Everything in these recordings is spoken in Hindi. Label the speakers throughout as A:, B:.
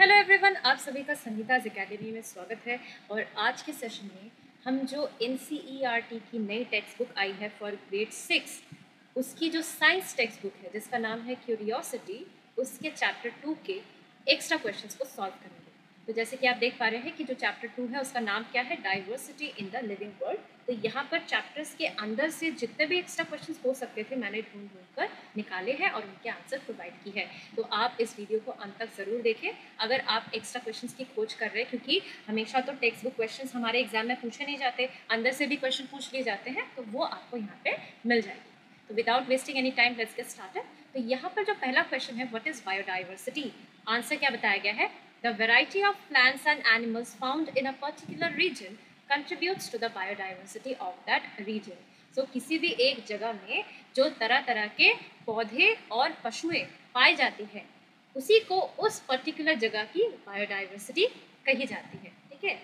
A: हेलो एवरीवन, आप सभी का संगीताज एकेडमी में स्वागत है। और आज के सेशन में हम जो NCERT की नई टेक्स्ट बुक आई है फॉर ग्रेड 6, उसकी जो साइंस टेक्स्ट बुक है जिसका नाम है क्यूरियोसिटी, उसके चैप्टर 2 के एक्स्ट्रा क्वेश्चंस को सॉल्व करेंगे। तो जैसे कि आप देख पा रहे हैं कि जो चैप्टर 2 है उसका नाम क्या है, diversity in the living world. तो यहाँ पर चैप्टर्स के अंदर से जितने भी एक्स्ट्रा क्वेश्चंस हो सकते थे मैंने ढूंढ कर निकाले हैं और उनके आंसर प्रोवाइड की है। तो आप इस वीडियो को अंत तक ज़रूर देखें अगर आप एक्स्ट्रा क्वेश्चंस की खोज कर रहे हैं, क्योंकि हमेशा तो टेक्स्ट बुक क्वेश्चंस हमारे एग्जाम में पूछे नहीं जाते, अंदर से भी क्वेश्चन पूछ लिए जाते हैं, तो वो आपको यहाँ पे मिल जाएगी। तो without wasting any time let's get started. तो यहाँ पर जो पहला क्वेश्चन है, व्हाट इज बायोडाइवर्सिटी। आंसर क्या बताया गया है, the variety of plants and animals found in a particular region contributes to the biodiversity of that region. So किसी भी एक जगह में जो तरह तरह के पौधे और पशुएं पाई जाती है उसी को उस पर्टिकुलर जगह की बायोडाइवर्सिटी कही जाती है। ठीक है।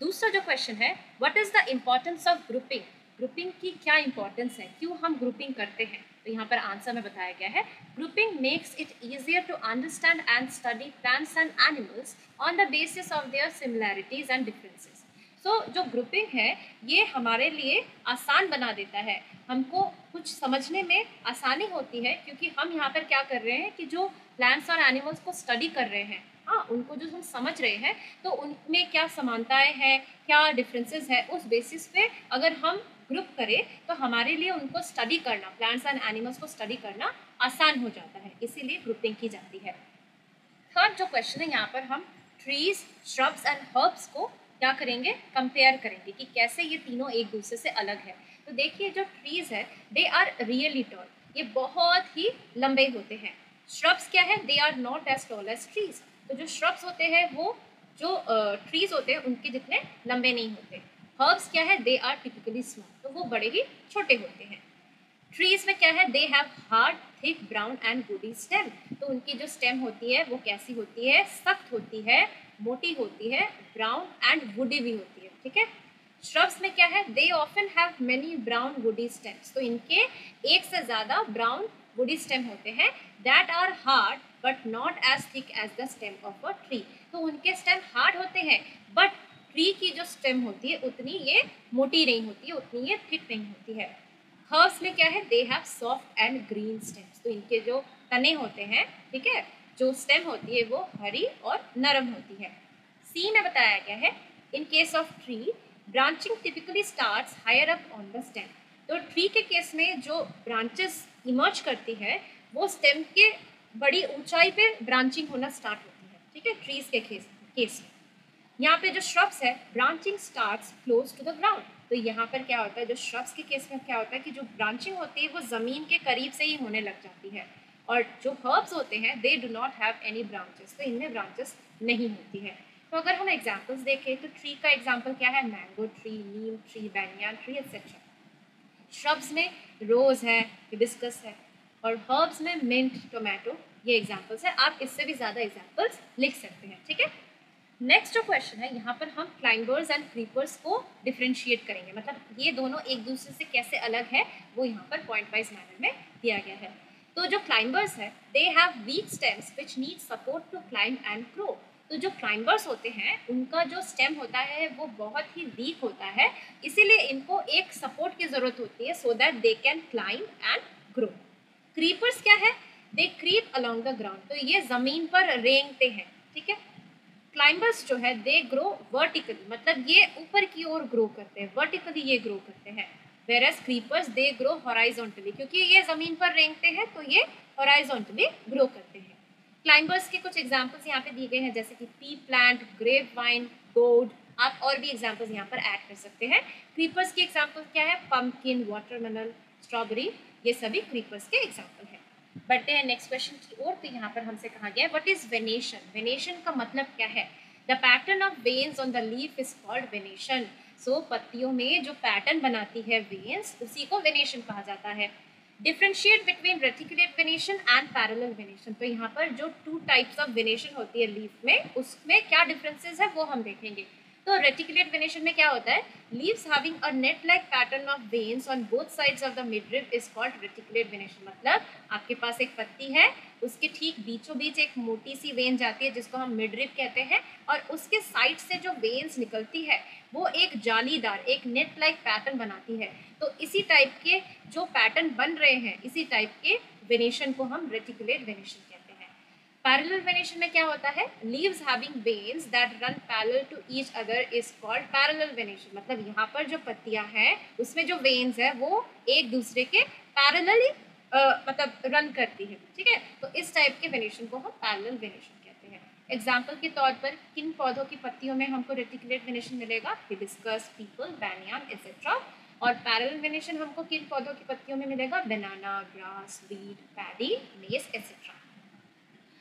A: दूसरा जो क्वेश्चन है, what is the importance of grouping. Grouping की क्या इंपॉर्टेंस है, क्यों हम ग्रुपिंग करते हैं। तो यहाँ पर आंसर में बताया गया है, grouping makes it easier to understand and study plants and animals on the basis of their similarities and differences. So जो ग्रुपिंग है ये हमारे लिए आसान बना देता है, हमको कुछ समझने में आसानी होती है, क्योंकि हम यहाँ पर क्या कर रहे हैं कि जो प्लांट्स और एनिमल्स को स्टडी कर रहे हैं, हाँ उनको जो हम समझ रहे हैं तो उनमें क्या समानताएं हैं, क्या डिफरेंसेस है, उस बेसिस पे अगर हम ग्रुप करें तो हमारे लिए उनको स्टडी करना, प्लांट्स एंड एनिमल्स को स्टडी करना आसान हो जाता है, इसीलिए ग्रुपिंग की जाती है। थर्ड जो क्वेश्चन है, यहाँ पर हम ट्रीज, श्रब्स एंड हर्ब्स को क्या करेंगे, कंपेयर करेंगे कि कैसे ये तीनों एक दूसरे से अलग है। तो देखिए जो ट्रीज है दे आर रियली टॉल, ये बहुत ही लंबे होते हैं। श्रब्स क्या है, they are not as tall as trees. तो जो श्रब्स होते हैं वो जो ट्रीज होते हैं उनके जितने लंबे नहीं होते। हर्ब्स क्या है, दे आर टिपिकली स्मॉल, तो वो बड़े ही छोटे होते हैं। ट्रीज में क्या है, they have hard thick brown and woody stem, तो उनकी जो स्टेम होती है वो कैसी होती है, सख्त होती है, मोटी होती है, ब्राउन एंड वुडी भी होती है। ठीक है। श्रब्स में क्या है, they often have many brown woody stems, तो इनके एक से ज़्यादा ब्राउन वुडी स्टेम होते हैं, that are hard but not as thick as the stem of a tree, तो उनके स्टेम हार्ड होते हैं बट ट्री की जो स्टेम होती है उतनी ये मोटी नहीं होती है, उतनी ये थिक नहीं होती है। हर्ब्स में क्या है, they have soft and green stems, तो इनके जो तने होते हैं, ठीक है, जो स्टेम होती है वो हरी और नरम होती है। सी में बताया गया है, in case of tree branching typically starts higher up on the stem, तो ट्री के केस में जो ब्रांचेस इमर्ज करती है वो स्टेम के बड़ी ऊंचाई पे ब्रांचिंग होना स्टार्ट होती है। ठीक है, ट्रीज के केस में। यहाँ पे जो श्रब्स है, branching starts close to the ground, तो यहाँ पर क्या होता है, जो श्रब्स के केस में क्या होता है कि जो ब्रांचिंग होती है वो ज़मीन के करीब से ही होने लग जाती है, और जो हर्ब्स होते हैं दे do not have any branches, तो इनमें ब्रांचेस नहीं होती है। तो अगर हम एग्जाम्पल्स देखें तो ट्री का एग्जाम्पल क्या है, मैंगो ट्री, नीम ट्री, बैनियान ट्री एक्सेट्रा। श्रब्स में रोज़ है, हिबिस्कस है, और हर्ब्स में मिंट, टोमेटो, ये एग्जाम्पल्स है। आप इससे भी ज़्यादा एग्जाम्पल्स लिख सकते हैं। ठीक है। नेक्स्ट जो क्वेश्चन है, यहाँ पर हम क्लाइंबर्स एंड क्रीपर्स को डिफ्रेंशिएट करेंगे, मतलब ये दोनों एक दूसरे से कैसे अलग है वो यहाँ पर पॉइंट वाइज मैनर में दिया गया है। तो जो क्लाइंबर्स है, they have weak stems which need support to climb and grow, तो जो क्लाइंबर्स होते हैं उनका जो स्टेम होता है वो बहुत ही वीक होता है, इसीलिए इनको एक सपोर्ट की ज़रूरत होती है, so that they can climb and grow. Creepers क्या है, दे क्रीप अलॉन्ग द ग्राउंड, तो ये ज़मीन पर रेंगते हैं। ठीक है। क्लाइंबर्स जो है दे ग्रो वर्टिकली, मतलब ये ऊपर की ओर ग्रो करते हैं, वर्टिकली ये ग्रो करते हैं। वेरएज क्रीपर्स दे ग्रो हॉराइजॉन्टली, क्योंकि ये ज़मीन पर रेंगते हैं तो ये हॉराइजॉन्टली ग्रो करते हैं। क्लाइंबर्स के कुछ एग्जांपल्स यहाँ पे दिए गए हैं, जैसे कि पी प्लांट, ग्रेप वाइन, गोड, आप और भी एग्जांपल्स यहाँ पर ऐड कर सकते हैं। क्रीपर्स की एग्जांपल्स क्या है, पम्पकिन, वाटरमेलन, स्ट्रॉबेरी, ये सभी क्रीपर्स के एग्जांपल हैं। बढ़ते हैं नेक्स्ट क्वेश्चन की ओर। तो यहाँ पर हमसे कहा गया है, व्हाट इज वेनेशन। वेनेशन का मतलब क्या है, the pattern of veins on the leaf is called venation, so पत्तियों में जो पैटर्न बनाती है वेन्स, उसी को वेनेशन कहा जाता है। Differentiate between reticulate venation and parallel venation, तो यहाँ पर जो टू टाइप्स ऑफ वेनेशन होती है लीफ में, उसमें क्या डिफरेंसेस है वो हम देखेंगे। तो रेटिकुलेट वेनेशन में क्या होता है, leaves having a net like pattern of veins on both sides of the midrib is called reticulate venation. मतलब आपके पास एक पत्ती है, उसके ठीक बीचों बीच एक मोटी सी वेन जाती है जिसको हम मिडरिब कहते हैं, और उसके साइड से जो वेन्स निकलती है वो एक जालीदार, एक नेट लाइक पैटर्न बनाती है। तो इसी टाइप के जो पैटर्न बन रहे हैं, इसी टाइप के वेनेशन को हम रेटिकुलेट वेनेशन कहते हैं। पैरेलल वेनेशन में क्या होता है, leaves having veins that run parallel to each other is called parallel venation. मतलब यहाँ पर जो पत्तियां हैं उसमें जो वेन्स है वो एक दूसरे के पैरेलली मतलब रन करती है, ठीक है। तो इस टाइप के वेनेशन को हम पैरेलल वेनेशन कहते हैं। एग्जाम्पल के तौर पर किन पौधों की पत्तियों में हमको रेटिकुलेट वेनेशन मिलेगा, हिबिस्कस, पीपल, बैंयान एसेट्रा। और पैरेलल वेनेशन हमको किन पौधों की पत्तियों में मिलेगा, banana, grass, wheat, paddy, maize et cetera.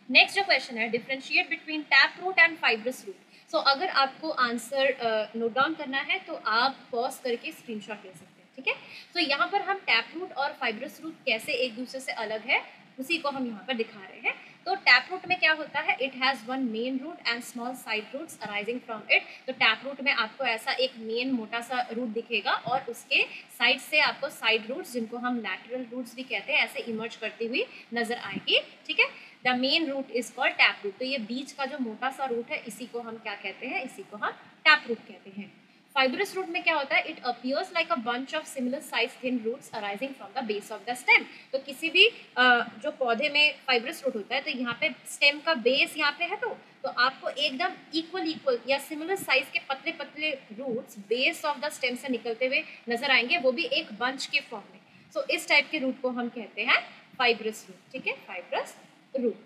A: Next जो क्वेश्चन है, differentiate between tap root and fibrous root. So अगर आपको आंसर नोट डाउन करना है तो आप पॉज करके स्क्रीनशॉट ले सकते हैं, ठीक है। तो यहाँ पर हम टैप रूट और फाइब्रस रूट कैसे एक दूसरे से अलग है उसी को हम यहाँ पर दिखा रहे हैं। तो टैप रूट में क्या होता है, it has one main root and small side roots arising from it. तो टैप रूट में आपको ऐसा एक मेन मोटा सा रूट दिखेगा और उसके साइड से आपको साइड रूट्स, जिनको हम लैटरल रूट्स भी कहते हैं, ऐसे इमर्ज करती हुई नजर आएगी, ठीक है। The main root is called tap root. तो ये बीच का जो मोटा सा रूट है इसी को हम क्या कहते हैं, इसी को हम टैप रूट कहते हैं। फाइब्रस रूट में क्या होता है, it appears like a bunch of similar size thin roots arising from the base of the stem. तो किसी भी जो पौधे में फाइब्रस रूट होता है तो यहाँ पे स्टेम का बेस यहाँ पे है, तो आपको एकदम इक्वल या सिमिलर साइज के पतले पतले roots base of the stem से निकलते हुए नजर आएंगे, वो भी एक बंच के फॉर्म में। सो इस टाइप के रूट को हम कहते हैं फाइब्रस रूट, ठीक है, फाइब्रस रूट।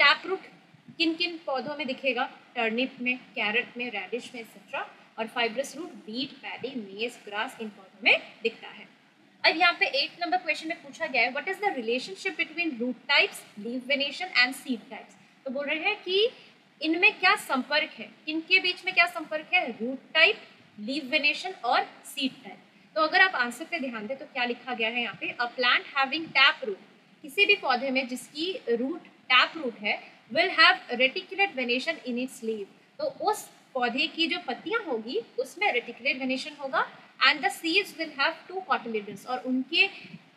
A: टैप रूट किन किन पौधों में दिखेगा, टर्निप में, कैरेट में, रेडिश में एक्सेट्रा। और फाइब्रस रूट वीट, पैडी, मेज, ग्रास, इन पौधों में दिखता है। अब यहाँ पे 8 नंबर क्वेश्चन में पूछा गया है, what is the relationship between root types, leaf venation and seed types. तो बोल रहे हैं कि इनमें क्या संपर्क है, इनके बीच में क्या संपर्क है, रूट टाइप, लीव वेनेशन और सीड टाइप। तो अगर आप आंसर पे ध्यान दें तो क्या लिखा गया है यहाँ पे, a plant having tap root, किसी भी पौधे में जिसकी रूट टैप रूट है, will have reticulate venation in its leaf. तो उस पौधे की जो पत्तियां होगी उसमें रेटिकुलेट वेनेशन होगा। And the seeds will have 2 cotyledons, और उनके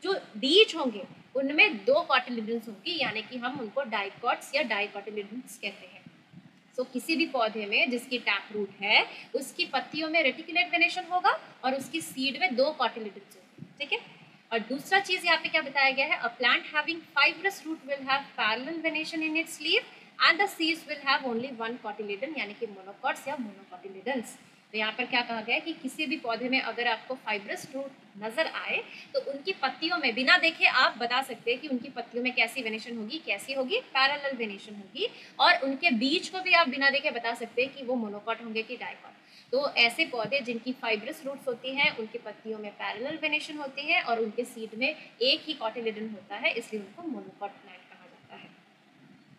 A: जो बीज होंगे उनमें 2 कॉटिलेडन्स होंगी, यानी कि हम उनको डाइकॉट्स या डाइकॉटिलेडन्स कहते हैं। सो किसी भी पौधे में जिसकी टैप रूट है उसकी पत्तियों में रेटिकुलेट वेनेशन होगा और उसकी सीड में 2 कॉटिलेडन्स होंगे, ठीक है। और दूसरा चीज यहाँ पे क्या बताया गया है, a plant having fibrous root will have parallel venation in its leaf and the seeds will have only 1 cotyledon, यानी कि मोनोकॉट्स या मोनोकॉटिलेडन्स। तो यहाँ पर क्या कहा गया है कि किसी भी पौधे में अगर आपको फाइब्रस रूट नजर आए तो उनकी पत्तियों में बिना देखे आप बता सकते हैं कि उनकी पत्तियों में कैसी वेनेशन होगी, कैसी होगी, पैरेलल वेनेशन होगी। और उनके बीज को भी आप बिना देखे बता सकते हैं कि वो मोनोकॉट होंगे कि डाइकॉट। तो ऐसे पौधे जिनकी फाइब्रस रूट्स होती हैं उनकी पत्तियों में पैरेलल वेनेशन होती है और उनके सीड में एक ही कॉटिलेडन होता है, इसलिए उनको मोनोकॉट प्लांट कहा जाता है।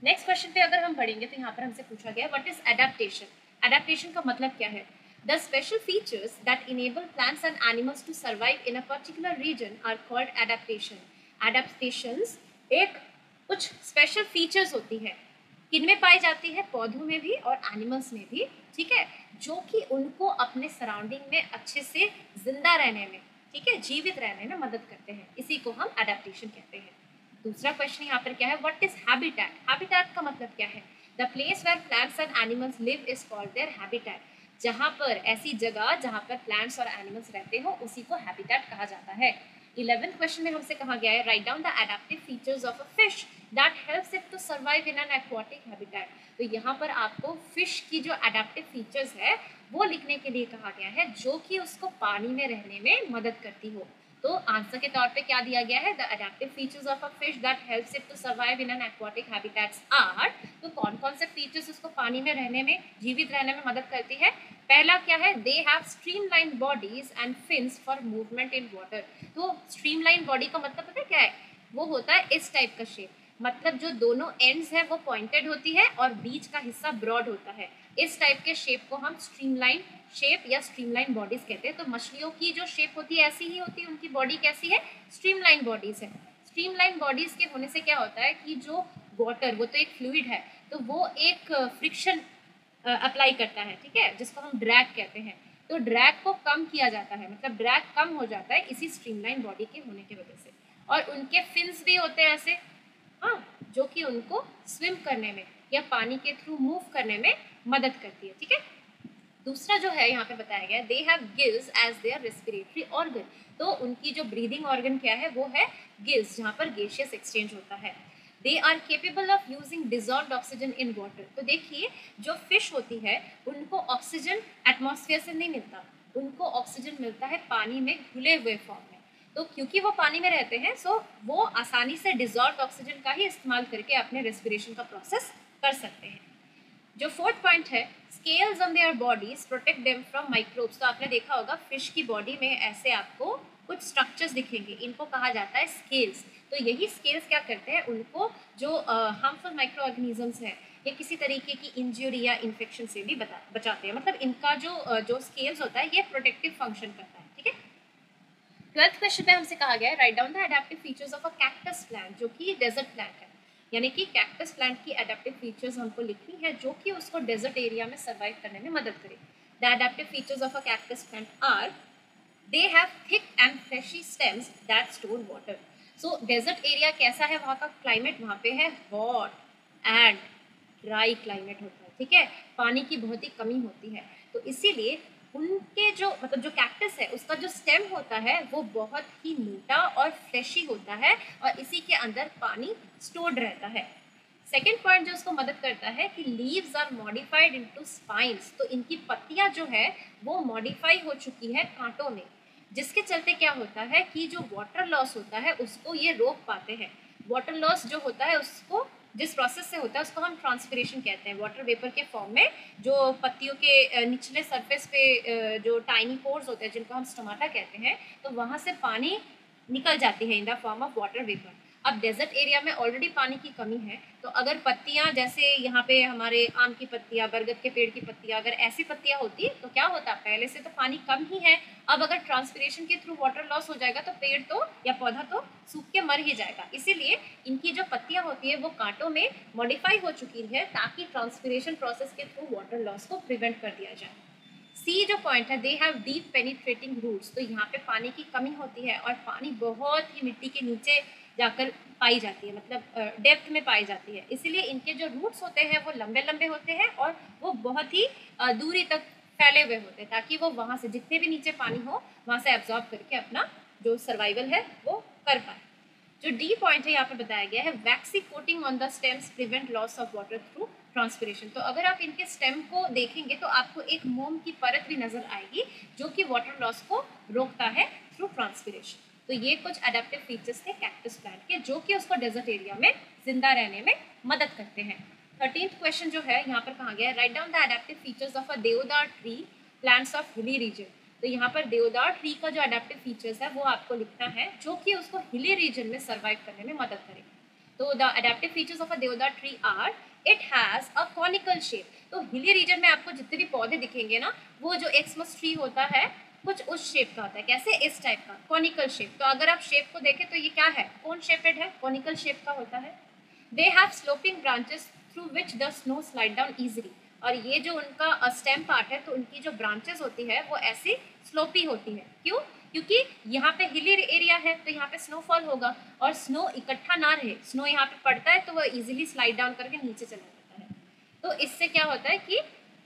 A: नेक्स्ट क्वेश्चन पे अगर हम पढ़ेंगे तो यहाँ पर हमसे पूछा गया, व्हाट इज एडेप्टेशन। एडेप्टेशन का मतलब क्या है, the special features that enable plants and animals to survive in a particular region are called adaptation. Adaptations एक कुछ स्पेशल फीचर्स होती है, किनमें पाई जाती है, पौधों में भी और एनिमल्स में भी, ठीक है, जो कि उनको अपने सराउंडिंग में अच्छे से जिंदा रहने में, ठीक है, जीवित रहने में मदद करते हैं, इसी को हम एडेप्टेशन कहते हैं। दूसरा क्वेश्चन यहाँ पर क्या है, व्हाट इज हैबिटेट। हैबिटेट का मतलब क्या है, the place where plants and animals live is called their habitat. जहाँ पर ऐसी जगह जहाँ पर प्लांट्स और एनिमल्स रहते हो उसी को हैबिटेट कहा जाता है। 11th क्वेश्चन में हमसे कहा गया है, write down the adaptive features of a fish that helps it to survive in an aquatic habitat. तो यहाँ पर आपको फिश की जो एडेप्टिव फीचर्स है वो लिखने के लिए कहा गया है जो कि उसको पानी में रहने में मदद करती हो। तो आंसर के तौर पे क्या दिया गया है, the adaptive features of a fish that helps it to survive in an aquatic habitats are. तो कौन कौन से फीचर्स उसको पानी में रहने में, जीवित रहने में मदद करती है। पहला क्या है, they have streamline bodies and fins for movement in water. तो स्ट्रीमलाइन बॉडी का मतलब पता है क्या है, वो होता है इस टाइप का शेप, मतलब जो दोनों एंड्स है वो पॉइंटेड होती है और बीच का हिस्सा ब्रॉड होता है। इस टाइप के शेप को हम स्ट्रीमलाइन शेप या स्ट्रीमलाइन बॉडीज कहते हैं। तो मछलियों की जो शेप होती है ऐसी ही होती है, उनकी बॉडी कैसी है, स्ट्रीमलाइन बॉडीज है। स्ट्रीमलाइन बॉडीज के होने से क्या होता है कि जो वाटर, वो तो एक फ्लूइड है, तो वो एक फ्रिक्शन अप्लाई करता है, ठीक है, जिसको हम ड्रैग कहते हैं। तो ड्रैग को कम किया जाता है, मतलब ड्रैग कम हो जाता है इसी स्ट्रीमलाइन बॉडी के होने की वजह से। और उनके फिन्स भी होते हैं ऐसे, हाँ, जो कि उनको स्विम करने में या पानी के थ्रू मूव करने में मदद करती है, ठीक है। दूसरा जो है यहाँ पे बताया गया, they have gills as their respiratory organ. तो उनकी जो ब्रीदिंग ऑर्गन क्या है, वो है गिल्स, जहाँ पर गैसियस एक्सचेंज होता है। They are capable of using dissolved oxygen in water. तो देखिए, जो फिश होती है उनको ऑक्सीजन एटमॉस्फेयर से नहीं मिलता, उनको ऑक्सीजन मिलता है पानी में घुले हुए फॉर्म में। तो क्योंकि वो पानी में रहते हैं, सो वो आसानी से डिजॉल्व्ड ऑक्सीजन का ही इस्तेमाल करके अपने रेस्पिरेशन का प्रोसेस कर सकते हैं। जो फोर्थ पॉइंट है, scales on their bodies protect them from microbes. तो आपने देखा होगा फिश की बॉडी में ऐसे आपको कुछ स्ट्रक्चर्स दिखेंगे, इनको कहा जाता है स्केल्स। तो यही स्केल्स क्या करते हैं, उनको जो हार्मफुल माइक्रो ऑर्गेनिजम्स हैं या किसी तरीके की इंजरी या इन्फेक्शन से भी बचाते हैं। मतलब इनका जो स्केल्स होता है ये प्रोटेक्टिव फंक्शन करता है, ठीक है। 12th क्वेश्चन पे हमसे कहा गया है, write down the adaptive features of a cactus plant, जो कि डेजर्ट प्लांट है। यानी कि कैक्टस प्लांट की एडेप्टिव फीचर्स हमको लिखनी है जो कि उसको डेजर्ट एरिया में सर्वाइव करने में मदद करे। The adaptive features of a cactus plant are, they have thick and fleshy stems that store water. So desert area कैसा है, वहाँ का क्लाइमेट, वहाँ पे है हॉट एंड ड्राई क्लाइमेट होता है, ठीक है, पानी की बहुत ही कमी होती है। तो इसीलिए उनके जो मतलब जो कैक्टस है उसका जो स्टेम होता है वो बहुत ही मोटा और फ्रेशी होता है और इसी के अंदर पानी स्टोर्ड रहता है। सेकेंड पॉइंट जो उसको मदद करता है कि leaves are modified into spines. तो इनकी पत्तियां जो है वो मॉडिफाई हो चुकी है कांटों में, जिसके चलते क्या होता है कि जो वाटर लॉस होता है उसको ये रोक पाते हैं। वाटर लॉस जो होता है उसको जिस प्रोसेस से होता है उसको हम ट्रांसपिरेशन कहते हैं। वाटर वेपर के फॉर्म में जो पत्तियों के निचले सरफेस पे जो टाइनी पोर्स होते हैं जिनको हम स्टोमाटा कहते हैं, तो वहाँ से पानी निकल जाती है in the form of water vapour. अब डेजर्ट एरिया में ऑलरेडी पानी की कमी है, तो अगर पत्तियां जैसे यहाँ पे हमारे आम की पत्तियां, बरगद के पेड़ की पत्तियां, अगर ऐसी पत्तियां होती तो क्या होता, पहले से तो पानी कम ही है, अब अगर ट्रांसपिरेशन के थ्रू वाटर लॉस हो जाएगा तो पेड़ तो या पौधा तो सूख के मर ही जाएगा। इसीलिए इनकी जो पत्तियां होती है वो कांटों में मॉडिफाई हो चुकी है ताकि ट्रांसपिरेशन प्रोसेस के थ्रू वाटर लॉस को प्रिवेंट कर दिया जाए। सी जो पॉइंट है, they have deep penetrating roots. तो यहाँ पे पानी की कमी होती है और पानी बहुत ही मिट्टी के नीचे जाकर पाई जाती है, मतलब डेप्थ में पाई जाती है। इसीलिए इनके जो रूट्स होते हैं वो लंबे लंबे होते हैं और वो बहुत ही दूरी तक फैले हुए होते हैं ताकि वो वहाँ से जितने भी नीचे पानी हो वहाँ से एब्जॉर्ब करके अपना जो सर्वाइवल है वो कर पाए। जो डी पॉइंट है यहाँ पे बताया गया है, waxy coating on the stems prevent loss of water through transpiration. तो अगर आप इनके स्टेम को देखेंगे तो आपको एक मोम की परत भी नजर आएगी जो कि वाटर लॉस को रोकता है थ्रू ट्रांसपिरेशन। तो ये कुछ एडेप्टिव फीचर्स थे कैक्टस प्लांट के जो कि उसको डेजर्ट एरिया में जिंदा रहने में मदद करते हैं। 13th क्वेश्चन जो है यहाँ पर कहा गया है, write down the adaptive features of a deodar tree plants of hilly region. तो यहाँ पर देवदार ट्री का जो एडेप्टिव फीचर्स है वो आपको लिखना है जो कि उसको हिली रीजन में सर्वाइव करने में मदद करेगा। तो the adaptive features of a deodar tree are, it has a conical shape. तो हिली रीजन में आपको जितने भी पौधे दिखेंगे ना, वो जो एक्समस ट्री होता है कुछ उस शेप का होता है। कैसे, इस टाइप का कॉनिकल शेप। तो अगर आप शेप को देखें तो ये क्या है, कौन शेपेड है, कॉनिकल शेप का होता है। They have sloping branches through which the snow slide down easily. और ये जो उनका स्टेम पार्ट है तो उनकी जो ब्रांचेस होती है वो ऐसी स्लोपी होती है। क्यों, क्योंकि यहाँ पे हिली एरिया है तो यहाँ पे स्नोफॉल होगा और स्नो इकट्ठा ना रहे, स्नो यहाँ पे पड़ता है तो वो इजीली स्लाइड डाउन करके नीचे चला जाता है। तो इससे क्या होता है कि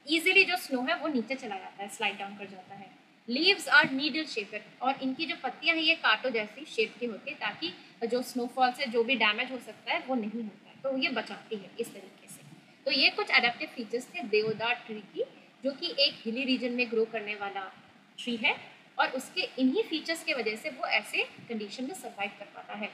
A: इजीली जो स्नो है वो नीचे चला जाता है, स्लाइड डाउन कर जाता है। Leaves are needle shaped. और इनकी जो पत्तियां हैं ये कांटो जैसी शेप की होती है ताकि जो स्नोफॉल से जो भी डैमेज हो सकता है वो नहीं होता है, तो ये बचाती है इस तरीके से। तो ये कुछ एडेप्टिव फीचर्स थे देवदार ट्री की, जो कि एक हिली रीजन में ग्रो करने वाला ट्री है और उसके इन्हीं फीचर्स की वजह से वो ऐसे कंडीशन में सर्वाइव कर पाता है।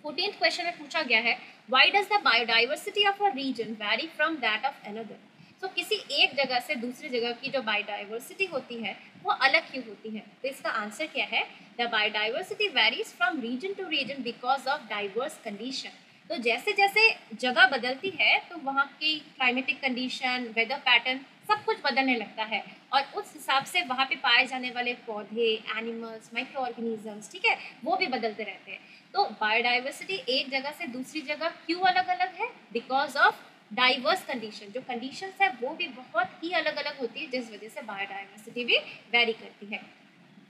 A: 14th क्वेश्चन में पूछा गया है, why does the biodiversity of a region vary from that of another. तो किसी एक जगह से दूसरी जगह की जो बायोडाइवर्सिटी होती है वो अलग क्यों होती है। तो इसका आंसर क्या है, the biodiversity varies from region to region because of diverse condition. तो जैसे जैसे जगह बदलती है तो वहाँ की क्लाइमेटिक कंडीशन, वेदर पैटर्न सब कुछ बदलने लगता है और उस हिसाब से वहाँ पे पाए जाने वाले पौधे, एनिमल्स, माइक्रो ऑर्गेनिजम्स, ठीक है, वो भी बदलते रहते हैं। तो बायोडाइवर्सिटी एक जगह से दूसरी जगह क्यों अलग अलग है, बिकॉज ऑफ डाइवर्स कंडीशन, जो कंडीशंस है वो भी बहुत ही अलग अलग होती है, जिस वजह से बायोडाइवर्सिटी भी वेरी करती है।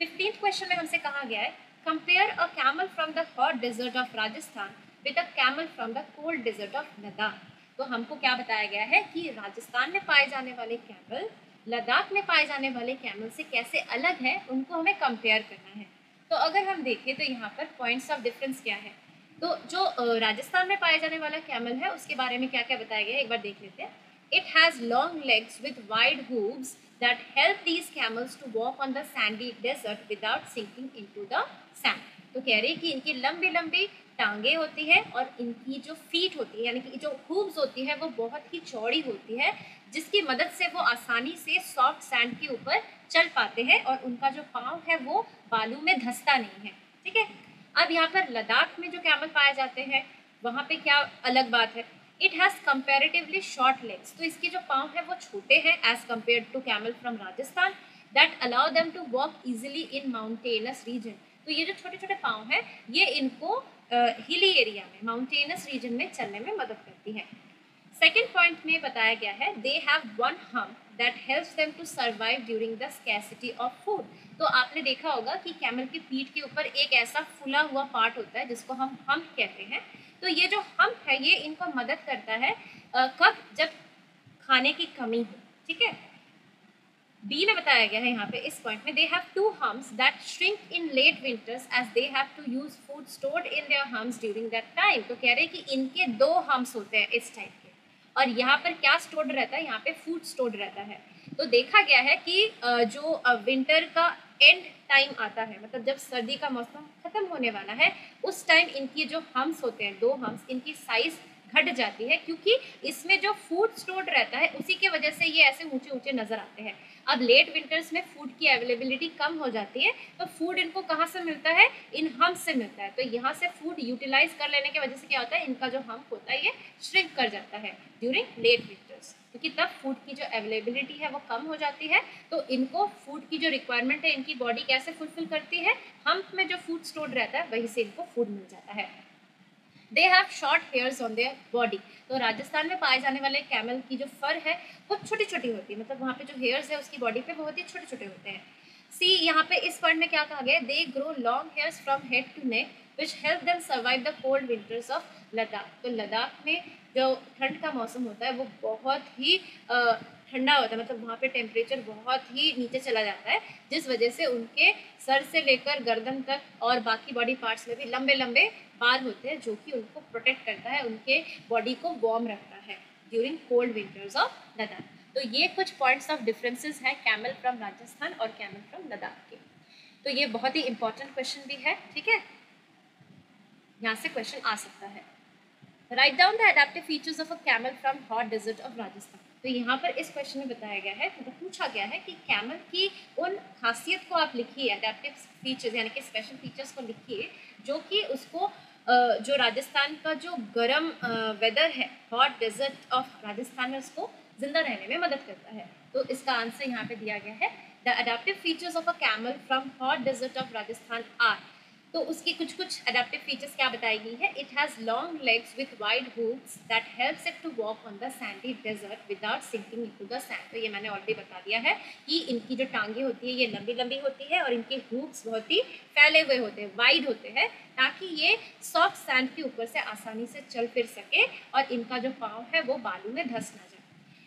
A: 15th क्वेश्चन में हमसे कहा गया है compare a camel from the hot desert of Rajasthan with a camel from the cold desert of Ladakh. तो हमको क्या बताया गया है कि राजस्थान में पाए जाने वाले कैमल लद्दाख में पाए जाने वाले कैमल से कैसे अलग है, उनको हमें कंपेयर करना है। तो अगर हम देखें तो यहाँ पर पॉइंट्स ऑफ डिफरेंस क्या है। तो जो राजस्थान में पाए जाने वाला कैमल है उसके बारे में क्या क्या बताया गया है एक बार देख लेते हैं। It has long legs with wide hooves that help these camels to walk on the sandy desert without sinking into the sand. तो कह रही कि इनकी लंबी लंबी टांगे होती है और इनकी जो फीट होती है यानी कि जो हूव्स होती है वो बहुत ही चौड़ी होती है, जिसकी मदद से वो आसानी से सॉफ्ट सैंड के ऊपर चल पाते हैं और उनका जो पाँव है वो बालू में धंसता नहीं है। ठीक है, अब यहाँ पर लद्दाख में जो कैमल पाए जाते हैं वहाँ पे क्या अलग बात है। It has comparatively short legs, तो इसके जो पाँव है वो छोटे हैं as compared to camel from Rajasthan that allow them to walk easily in mountainous region. तो ये जो छोटे छोटे पाँव हैं ये इनको हिली एरिया में माउंटेनस रीजन में चलने में मदद करती है। सेकेंड पॉइंट में बताया गया है they have one hump that helps them to survive during the scarcity of food. तो आपने देखा होगा कि कैमल की पीठ के ऊपर एक ऐसा फुला हुआ पार्ट होता है जिसको हम हम्प कहते हैं। तो ये जो हम्प है ये इनको मदद करता है कब, जब खाने की कमी हो। ठीक है, बी में बताया गया है यहाँ पे इस पॉइंट में they have two humps that shrink in late winters as they have to use food stored in their humps during that time. तो कह रहे हैं कि इनके दो हम्प्स होते हैं इस टाइप के, और यहाँ पर क्या स्टोर्ड रहता है, यहाँ पे फूड स्टोर्ड रहता है। तो देखा गया है कि जो विंटर का एंड टाइम आता है, मतलब जब सर्दी का मौसम खत्म होने वाला है, उस टाइम इनकी जो हम्प्स होते हैं, दो हम्प्स, इनकी साइज घट जाती है क्योंकि इसमें जो फूड स्टोर्ड रहता है उसी के वजह से ये ऐसे ऊंचे ऊंचे नजर आते हैं। अब लेट विंटर्स में फूड की अवेलेबिलिटी कम हो जाती है, तो फूड इनको कहाँ से मिलता है, इन हम्प्स से मिलता है। तो यहाँ से फूड यूटिलाइज कर लेने की वजह से क्या होता है, इनका जो हम्प होता है ये श्रिंक कर जाता है ड्यूरिंग लेट विंटर्स, क्योंकि तब फूड की जो अवेलेबिलिटी है वो कम हो जाती है। तो इनको फूड की जो रिक्वायरमेंट है इनकी बॉडी कैसे फुलफिल करती है, हम्प में जो फूड स्टोर्ड रहता है वहीं से इनको फूड मिल जाता है। They have short hairs on their body. तो राजस्थान में पाए जाने वाले कैमल की जो फर है वो छोटी छोटी होती है, मतलब वहाँ पे जो हेयर्स है उसकी बॉडी पे बहुत ही छोटे छोटे होते हैं। सी यहाँ पे इस पॉइंट में क्या कहा गया है, they grow long hairs from head to neck which help them survive the cold winters of Ladakh. तो लद्दाख में जो ठंड का मौसम होता है वो बहुत ही ठंडा होता है, मतलब वहाँ पे टेम्परेचर बहुत ही नीचे चला जाता है, जिस वजह से उनके सर से लेकर गर्दन तक और बाकी बॉडी पार्ट्स में भी लंबे लंबे बाल होते हैं जो कि उनको प्रोटेक्ट करता है, उनके बॉडी को वार्म रखता है during cold winters of Ladakh. तो ये कुछ पॉइंट्स ऑफ डिफरेंसेस हैं कैमल फ्रॉम राजस्थान और कैमल फ्रॉम लद्दाख के। तो ये बहुत ही इंपॉर्टेंट क्वेश्चन भी है। ठीक है, यहाँ से क्वेश्चन आ सकता है। Write down the adaptive features of a camel from hot desert of Rajasthan. तो यहाँ पर इस क्वेश्चन में बताया गया है, मतलब पूछा गया है कि कैमल की उन खासियत को आप लिखिए, एडेप्टिव फीचर्स यानी कि स्पेशल फीचर्स को लिखिए जो कि उसको जो राजस्थान का जो गर्म वेदर है, हॉट डेजर्ट ऑफ राजस्थान में, उसको जिंदा रहने में मदद करता है। तो इसका आंसर यहाँ पे दिया गया है the adaptive features of a camel from hot desert of Rajasthan are. तो उसकी कुछ कुछ एडेप्टिव फीचर्स क्या बताई गई है, it has long legs with wide hooves that helps it to walk on the sandy desert without sinking into the sand. तो ये मैंने ऑलरेडी बता दिया है कि इनकी जो टांगे होती है ये लंबी लंबी होती है और इनके हूव्स बहुत ही फैले हुए होते हैं, वाइड होते हैं, ताकि ये सॉफ्ट सैंड के ऊपर से आसानी से चल फिर सके और इनका जो पाँव है वो बालू में धंस ना जाए।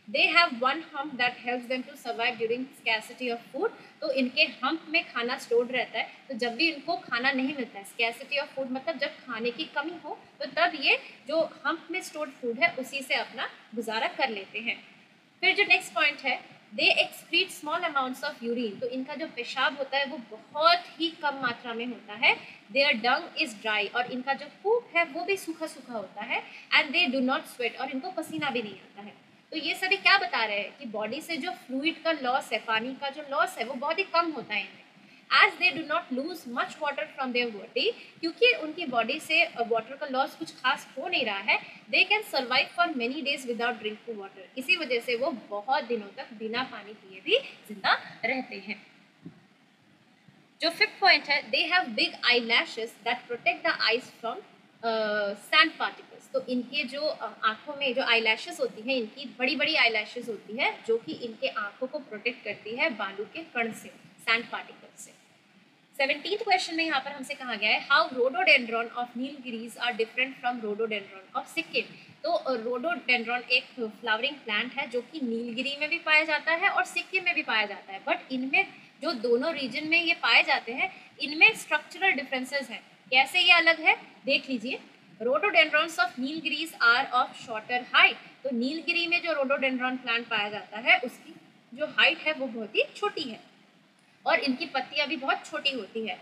A: They have one hump that helps them to survive during scarcity of food। तो इनके हम्प में खाना स्टोर्ड रहता है, तो जब भी इनको खाना नहीं मिलता है, scarcity of food मतलब जब खाने की कमी हो, तो तब ये जो हम्प में स्टोर्ड फूड है उसी से अपना गुजारा कर लेते हैं। फिर जो नेक्स्ट पॉइंट है, दे excrete small amounts of urine. तो इनका जो पेशाब होता है वो बहुत ही कम मात्रा में होता है। देयर डंग इज ड्राई, और इनका जो पूप है वो भी सूखा सूखा होता है। And they do not sweat, और इनको पसीना भी नहीं आता है। तो ये सभी क्या बता रहे हैं कि बॉडी से जो फ्लूइड का लॉस है, पानी का जो लॉस है वो बहुत ही कम होता है इनमें। As they do not lose much water from their body, क्योंकि उनकी बॉडी से वाटर का लॉस कुछ खास हो नहीं रहा है, they can survive for many days without drinking water. इसी वजह से वो बहुत दिनों तक बिना पानी पिए भी जिंदा रहते हैं। जो फिफ्थ पॉइंट है, they have big eye lashes that protect the eyes from sand particles. तो इनके जो आँखों में जो आईलैशेस होती हैं, इनकी बड़ी बड़ी आईलैशेस होती है जो कि इनके आँखों को प्रोटेक्ट करती है बालू के कण से, सैंड पार्टिकल से। 17th क्वेश्चन में यहाँ पर हमसे कहा गया है how rhododendron of Nilgiris are different from rhododendron of Sikkim. तो रोडोडेंड्रॉन एक फ्लावरिंग प्लांट है जो कि नीलगिरी में भी पाया जाता है और सिक्किम में भी पाया जाता है, बट इनमें जो दोनों रीजन में ये पाए जाते हैं इनमें स्ट्रक्चरल डिफरेंसेस हैं। कैसे ये अलग है देख लीजिए। Rhododendrons of Nilgiris are of shorter height. तो नीलगिरी में जो रोडोडेंड्रॉन प्लांट पाया जाता है उसकी जो हाइट है वो बहुत ही छोटी है और इनकी पत्तियां भी बहुत छोटी होती है।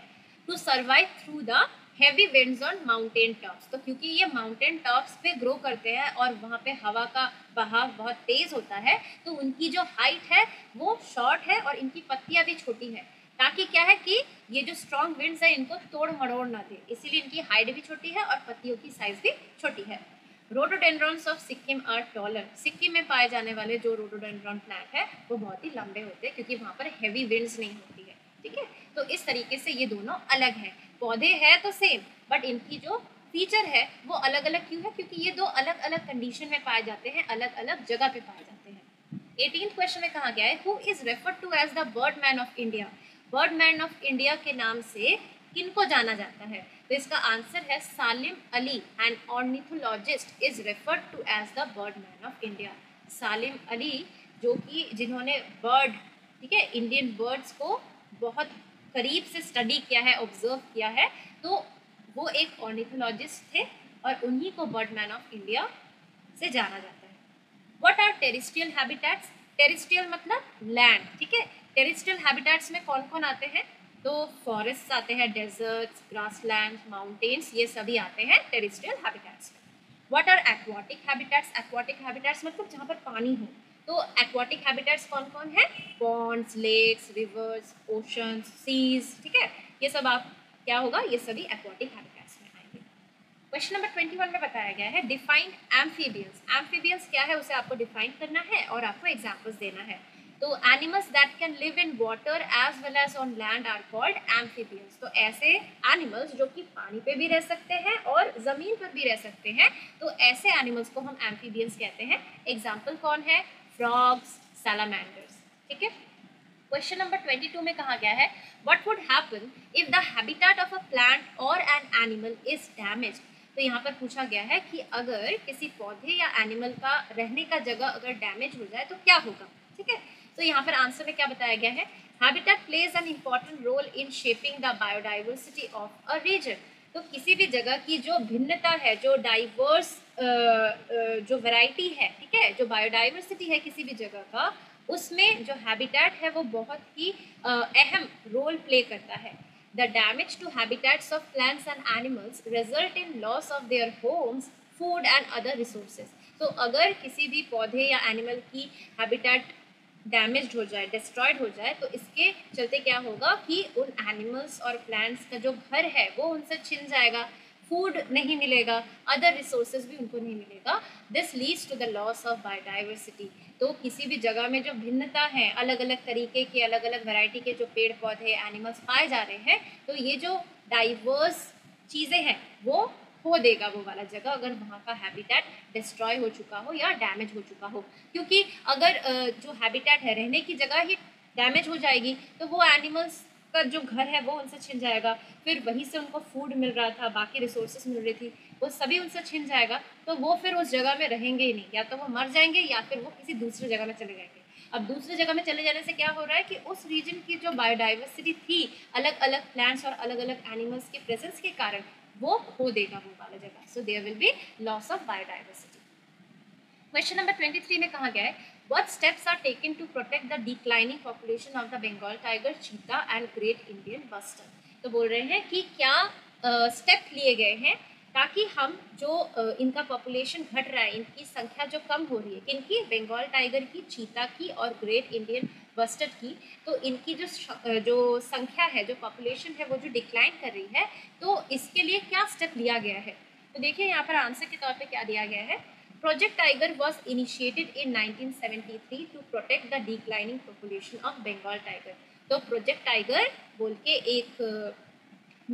A: To survive through the heavy winds on mountain tops. तो क्योंकि ये माउंटेन टॉप्स पे ग्रो करते हैं और वहाँ पे हवा का बहाव बहुत तेज होता है, तो उनकी जो हाइट है वो शॉर्ट है और इनकी पत्तियां भी छोटी है, ताकि क्या है कि ये जो स्ट्रॉन्ग विंड्स है इनको तोड़ मरोड़ ना दे, इसीलिए इनकी हाइट भी छोटी है और पत्तियों की साइज भी छोटी है। Rhododendrons of Sikkim are taller. Sikkim में पाए जाने वाले जो रोडोडेंड्रॉन प्लांट है वो बहुत ही लंबे होते हैं क्योंकि वहाँ पर हैवी विंड्स नहीं होती है। ठीक है, तो इस तरीके से ये दोनों अलग हैं। पौधे हैं तो सेम, बट इनकी जो फीचर है वो अलग अलग क्यों है, क्योंकि ये दो अलग अलग कंडीशन में पाए जाते हैं, अलग अलग जगह पे पाए जाते हैं। 18th क्वेश्चन में कहा गया है who is referred to as the bird man of India. Bird man of India के नाम से किनको जाना जाता है? तो इसका आंसर है Salim Ali, and ornithologist is referred to as the bird man of India. Salim Ali जो कि जिन्होंने बर्ड, ठीक है, इंडियन बर्ड्स को बहुत करीब से स्टडी किया है, ऑब्जर्व किया है, तो वो एक ऑर्निथोलॉजिस्ट थे और उन्हीं को बर्ड मैन ऑफ इंडिया से जाना जाता है। What are terrestrial habitats? Terrestrial मतलब लैंड, ठीक है। टेरिस्ट्रियल हैबिटेट्स में कौन कौन आते हैं? तो फॉरेस्ट आते हैं, डेजर्ट्स, ग्रासलैंड, माउंटेन्स, ये सभी आते हैं टेरिस्ट्रियल हैबिटेट्स में। What are aquatic habitats? Aquatic habitats मतलब जहाँ पर पानी हो। तो एक्वाटिक हैबिटेट्स कौन कौन है? Ponds, lakes, rivers, oceans, seas, ठीक है, ये सब आप क्या होगा, ये सभी एक्वाटिक हैबिटेट्स में आएंगे। क्वेश्चन नंबर 21 में बताया गया है डिफाइन एम्फीबियंस। एम्फीबियंस क्या है उसे आपको डिफाइन करना है और आपको एग्जाम्पल्स देना है। तो animals that can live in water as well as on land are called amphibians. तो ऐसे एनिमल्स जो कि पानी पे भी रह सकते हैं और जमीन पर भी रह सकते हैं, तो ऐसे एनिमल्स को हम एम्फीबियंस कहते हैं। एग्जाम्पल कौन है? फ्रॉग्स, सैलामेंडर्स, ठीक है। क्वेश्चन नंबर 22 में कहा गया है what would happen if the habitat of a plant और एन एनिमल इज डैमेज्ड। तो यहाँ पर पूछा गया है कि अगर किसी पौधे या एनिमल का रहने का जगह अगर डैमेज हो जाए तो क्या होगा, ठीक है। तो यहाँ पर आंसर में क्या बताया गया है? Habitat plays an important role in shaping the biodiversity of a region. तो किसी भी जगह की जो भिन्नता है, जो डाइवर्स जो वैरायटी है, ठीक है, जो बायोडाइवर्सिटी है किसी भी जगह का, उसमें जो हैबिटेट है वो बहुत ही अहम रोल प्ले करता है। The damage to habitats of plants and animals result in loss of their homes, food and other resources. तो अगर किसी भी पौधे या एनिमल की हैबिटेट डैमेज हो जाए, डिस्ट्रॉयड हो जाए, तो इसके चलते क्या होगा कि उन एनिमल्स और प्लांट्स का जो घर है वो उनसे छिन जाएगा, फूड नहीं मिलेगा, अदर रिसोर्सेज भी उनको नहीं मिलेगा। This leads to the loss of biodiversity. तो किसी भी जगह में जो भिन्नता है, अलग अलग तरीके के, अलग अलग वैरायटी के जो पेड़ पौधे, एनिमल्स पाए जा रहे हैं, तो ये जो डाइवर्स चीज़ें हैं वो खो देगा वो वाला जगह, अगर वहाँ का हैबिटेट डिस्ट्रॉय हो चुका हो या डैमेज हो चुका हो। क्योंकि अगर जो हैबिटेट है, रहने की जगह ही डैमेज हो जाएगी, तो वो एनिमल्स का जो घर है वो उनसे छिन जाएगा, फिर वहीं से उनको फूड मिल रहा था, बाकी रिसोर्सेज मिल रही थी, वो सभी उनसे छिन जाएगा, तो वो फिर उस जगह में रहेंगे ही नहीं, या तो वो मर जाएंगे या फिर वो किसी दूसरी जगह में चले जाएंगे। अब दूसरी जगह में चले जाने से क्या हो रहा है कि उस रीजन की जो बायोडाइवर्सिटी थी, अलग अलग प्लांट्स और अलग अलग एनिमल्स के प्रेजेंस के कारण, वो खो देगा वो वाला जगह। So there will be loss of biodiversity. Question number 23 में कहा गया है What steps are taken to protect the declining population of the Bengal tiger, cheetah and Great Indian Bustard? तो बोल रहे हैं कि क्या स्टेप लिए गए हैं ताकि हम जो इनका पॉपुलेशन घट रहा है, इनकी संख्या जो कम हो रही है, किनकी? बंगाल टाइगर की, चीता की और ग्रेट इंडियन बस्टर्ड की, तो इनकी जो संख्या है, जो पॉपुलेशन है, वो जो डिक्लाइन कर रही है, तो इसके लिए क्या स्टेप लिया गया है? तो देखिए यहाँ पर आंसर के तौर पे क्या दिया गया है। Project Tiger was initiated in 1973 to protect the declining population of Bengal tiger. तो Project Tiger बोल के एक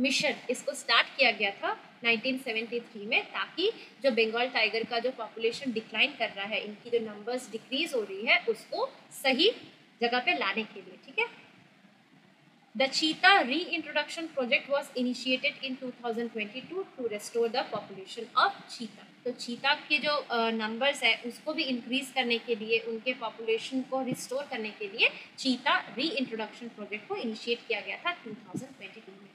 A: मिशन इसको स्टार्ट किया गया था 1973 में, ताकि जो बंगाल टाइगर का जो पॉपुलेशन डिक्लाइन कर रहा है, इनकी जो नंबर्स डिक्रीज हो रही है, उसको सही जगह पे लाने के लिए, ठीक है। The cheetah reintroduction project was initiated in 2022 to restore the population of cheetah. तो चीता के जो नंबर्स है उसको भी इंक्रीज करने के लिए, उनके पॉपुलेशन को रिस्टोर करने के लिए चीता रीइंट्रोडक्शन प्रोजेक्ट को इनिशिएट किया गया था 2022 में।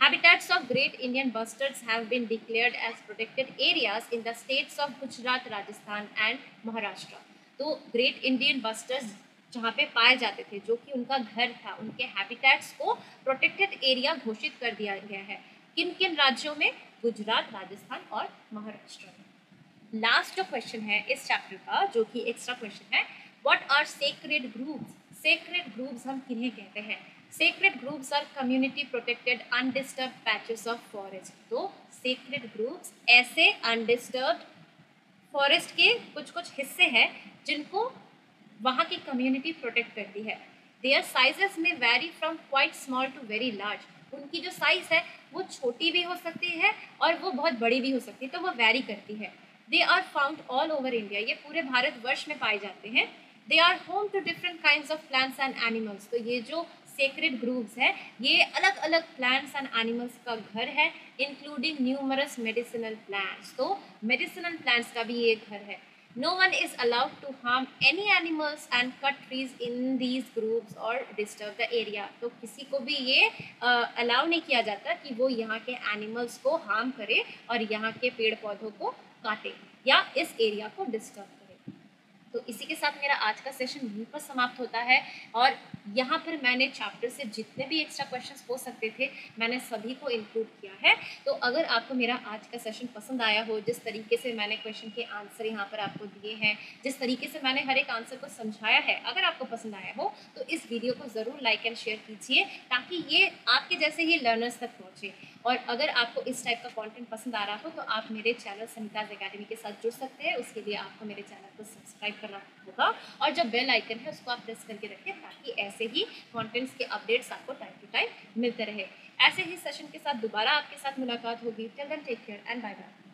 A: Habitats of great Indian bustards have been declared as protected areas in the states of Gujarat, Rajasthan and Maharashtra. तो ग्रेट इंडियन बस्टर्स जहाँ पे पाए जाते थे, जो कि उनका घर था, उनके हैबिटेट्स को प्रोटेक्टेड एरिया घोषित कर दिया गया है। किन किन राज्यों में? गुजरात, राजस्थान और महाराष्ट्र में। लास्ट जो क्वेश्चन है इस चैप्टर का, जो कि एक्स्ट्रा क्वेश्चन है, what are sacred groups? Sacred groups हम किन्हें कहते हैं? Sacred groups are community protected undisturbed patches of forest. तो सेक्रेड ग्रुप्स ऐसे अनडिस्टर्ब्ड फॉरेस्ट के कुछ कुछ हिस्से हैं जिनको वहाँ की कम्युनिटी प्रोटेक्ट करती है। देयर साइजेस में vary from quite small to very large. उनकी जो साइज है वो छोटी भी हो सकती है और वो बहुत बड़ी भी हो सकती है, तो वो वेरी करती है। They are found all over India. ये पूरे भारतवर्ष में पाए जाते हैं। They are home to different kinds of plants and animals. तो ये जो सेक्रेड ग्रुप्स है, ये अलग अलग प्लांट्स एंड एनिमल्स का घर है, इंक्लूडिंग न्यूमरस मेडिसिनल प्लांट्स। तो मेडिसिनल प्लांट्स का भी ये घर है। No one is allowed to harm any animals and cut trees in these groups or disturb the area. तो किसी को भी ये अलाउ नहीं किया जाता कि वो यहाँ के एनिमल्स को हार्म करे और यहाँ के पेड़ पौधों को काटे या इस एरिया को डिस्टर्ब करे। तो इसी के साथ मेरा आज का सेशन यहीं पर समाप्त होता है। और यहाँ पर मैंने चैप्टर से जितने भी एक्स्ट्रा क्वेश्चंस हो सकते थे, मैंने सभी को इंक्लूड किया है। तो अगर आपको मेरा आज का सेशन पसंद आया हो, जिस तरीके से मैंने क्वेश्चन के आंसर यहाँ पर आपको दिए हैं, जिस तरीके से मैंने हर एक आंसर को समझाया है, अगर आपको पसंद आया हो तो इस वीडियो को ज़रूर लाइक एंड शेयर कीजिए, ताकि ये आपके जैसे ही लर्नर्स तक पहुँचे। और अगर आपको इस टाइप का कंटेंट पसंद आ रहा हो तो आप मेरे चैनल सनिताज एकेडमी के साथ जुड़ सकते हैं। उसके लिए आपको मेरे चैनल को सब्सक्राइब करना होगा और जो बेल आइकन है उसको आप प्रेस करके रखें, ताकि ऐसे ही कंटेंट्स के अपडेट्स आपको टाइम टू टाइम मिलते रहे। ऐसे ही सेशन के साथ दोबारा आपके साथ मुलाकात होगी। Till then take care and bye bye.